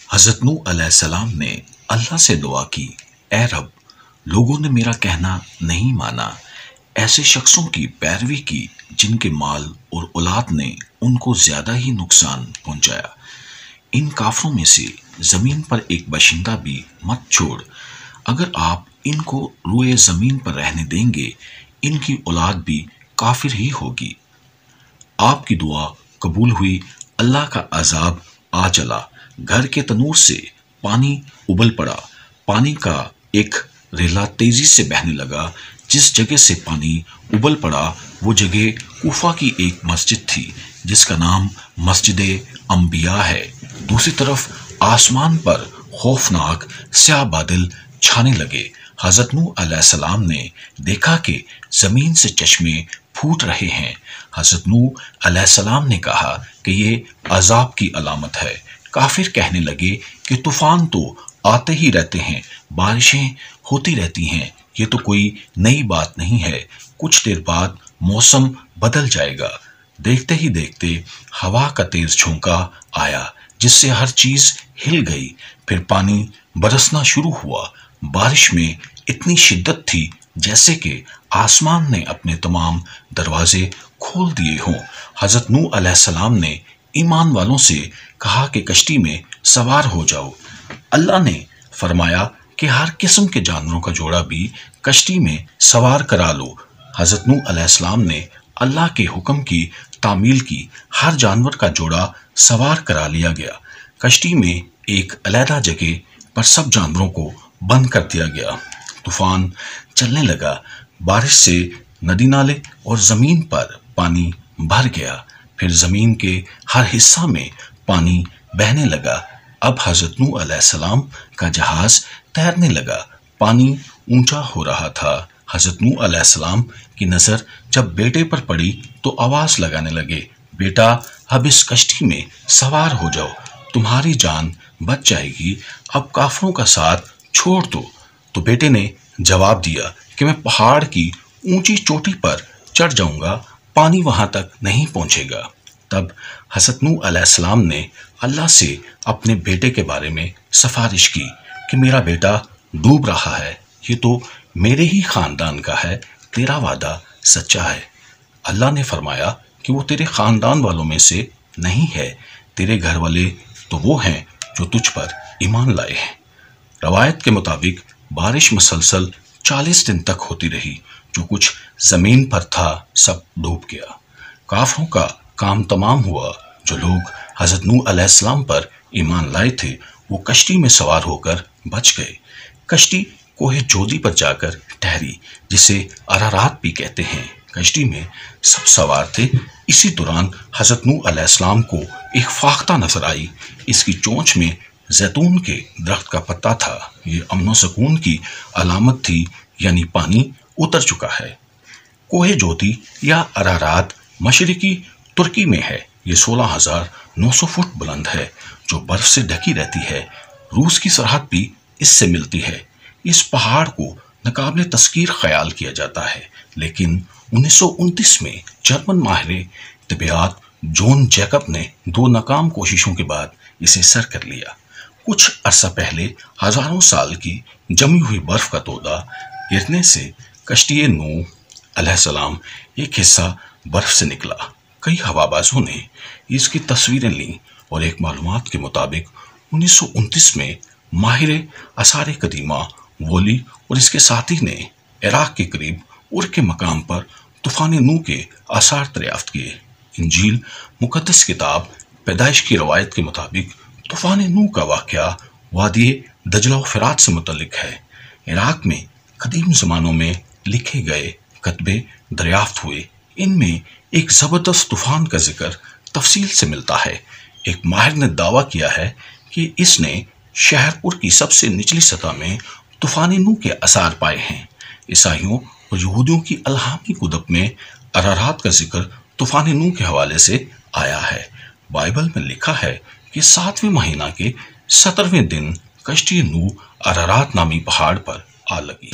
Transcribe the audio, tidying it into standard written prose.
حضرت نوح علیہ السلام نے اللہ سے دعا کی، اے رب، لوگوں نے میرا کہنا نہیں مانا، ایسے شخصوں کی پیروی کی جن کے مال اور اولاد نے ان کو زیادہ ہی نقصان پہنچایا۔ ان کافروں میں سے زمین پر ایک باشندہ بھی مت چھوڑ، اگر آپ ان کو روئے زمین پر رہنے دیں گے ان کی اولاد بھی کافر ہی ہوگی۔ آپ کی دعا قبول ہوئی، اللہ کا عذاب آ چلا، گھر کے تنور سے پانی ابل پڑا، پانی کا ایک ریلا تیزی سے بہنے لگا۔ جس جگہ سے پانی ابل پڑا وہ جگہ کوفہ کی ایک مسجد تھی جس کا نام مسجد انبیاء ہے۔ دوسری طرف آسمان پر خوفناک سیاہ بادل چھانے لگے۔ حضرت نوح علیہ السلام نے دیکھا کہ زمین سے چشمے پھوٹ رہے ہیں۔ حضرت نوح علیہ السلام نے کہا کہ یہ عذاب کی علامت ہے۔ کافر کہنے لگے کہ طوفان تو آتے ہی رہتے ہیں، بارشیں ہوتی رہتی ہیں، یہ تو کوئی نئی بات نہیں ہے، کچھ دیر بعد موسم بدل جائے گا۔ دیکھتے ہی دیکھتے ہوا کا تیز جھونکا آیا جس سے ہر چیز ہل گئی، پھر پانی برسنا شروع ہوا۔ بارش میں اتنی شدت تھی جیسے کہ آسمان نے اپنے تمام دروازے کھول دیے ہوں۔ حضرت نوح علیہ السلام نے ایمان والوں سے کہا کہ کشتی میں سوار ہو جاؤ۔ اللہ نے فرمایا کہ ہر قسم کے جانوروں کا جوڑا بھی کشتی میں سوار کرا لو۔ حضرت نوح علیہ السلام نے اللہ کے حکم کی تعمیل کی، ہر جانور کا جوڑا سوار کرا لیا گیا۔ کشتی میں ایک علیحدہ جگہ پر سب جانوروں کو بند کر دیا گیا۔ طوفان چلنے لگا، بارش سے ندی نالے اور زمین پر پانی بھر گیا، پھر زمین کے ہر حصہ میں پانی بہنے لگا۔ اب حضرت نوح علیہ السلام کا جہاز تیرنے لگا، پانی اونچا ہو رہا تھا۔ حضرت نوح علیہ السلام کی نظر جب بیٹے پر پڑی تو آواز لگانے لگے، بیٹا اب اس کشتی میں سوار ہو جاؤ، تمہاری جان بچ جائے گی، اب کافروں کا ساتھ چھوڑ دو۔ تو بیٹے نے جواب دیا کہ میں پہاڑ کی اونچی چوٹی پر چڑھ جاؤں گا، پانی وہاں تک نہیں پہنچے گا۔ تب حضرت نوح علیہ السلام نے اللہ سے اپنے بیٹے کے بارے میں سفارش کی کہ میرا بیٹا ڈوب رہا ہے، یہ تو میرے ہی خاندان کا ہے، تیرا وعدہ سچا ہے۔ اللہ نے فرمایا کہ وہ تیرے خاندان والوں میں سے نہیں ہے، تیرے گھر والے تو وہ ہیں جو تجھ پر ایمان لائے ہیں۔ روایت کے مطابق بارش مسلسل 40 دن تک ہوتی رہی، جو کچھ زمین پر تھا سب ڈوب گیا۔ کافروں کا کام تمام ہوا، جو لوگ حضرت نوح علیہ السلام پر ایمان لائے تھے وہ کشتی میں سوار ہو کر بچ گئے۔ کشتی کوہ جودی پر جا کر ٹھہری جسے ارارات بھی کہتے ہیں۔ کشتی میں سب سوار تھے۔ اسی دوران حضرت نوح علیہ السلام کو ایک فاختہ نظر آئی، اس کی چونچ میں زیتون کے درخت کا پتا تھا، یہ امن و سکون کی علامت تھی، یعنی پانی اتر چکا ہے۔ کوہ جودی یا ارارات مشرقی ترکی میں ہے، یہ 16,900 فٹ بلند ہے جو برف سے ڈھکی رہتی ہے۔ روس کی سرحد بھی اس سے ملتی ہے۔ اس پہاڑ کو ناقابل تسخیر خیال کیا جاتا ہے، لیکن 1929 میں جرمن ماہر طبیعیات جون جیکب نے 2 ناکام کوششوں کے بعد اسے سر کر لیا۔ کچھ عرصہ پہلے ہزاروں سال کی جمی ہوئی برف کا تودہ گرنے سے کشتی نوح علیہ السلام ایک حصہ برف سے نکلا۔ کئی ہوابازوں نے اس کی تصویریں لیں اور ایک معلومات کے مطابق 1929 میں ماہر آثار قدیمہ وولی اور اس کے ساتھی نے عراق کے قریب ار کے مقام پر طوفان نوح کے آثار دریافت کیے۔ انجیل مقدس کتاب پیدائش کی روایت کے مطابق طوفان نوح کا واقعہ وادی دجلہ و فرات سے متعلق ہے۔ عراق میں قدیم زمانوں میں لکھے گئے کتبے دریافت ہوئے، ان میں ایک زبردست طوفان کا ذکر تفصیل سے ملتا ہے۔ ایک ماہر نے دعویٰ کیا ہے کہ اس نے شہر ار کی سب سے نچلی سطح میں طوفان نوح کے آثار پائے ہیں۔ عیسائیوں اور یہودیوں کی الہامی کتب میں ارارات کا ذکر طوفان نوح کے حوالے سے آیا ہے۔ بائبل میں لکھا ہے کہ 7ویں مہینہ کے 17ویں دن کشتی نوح ارارات نامی پہاڑ پر آ لگی۔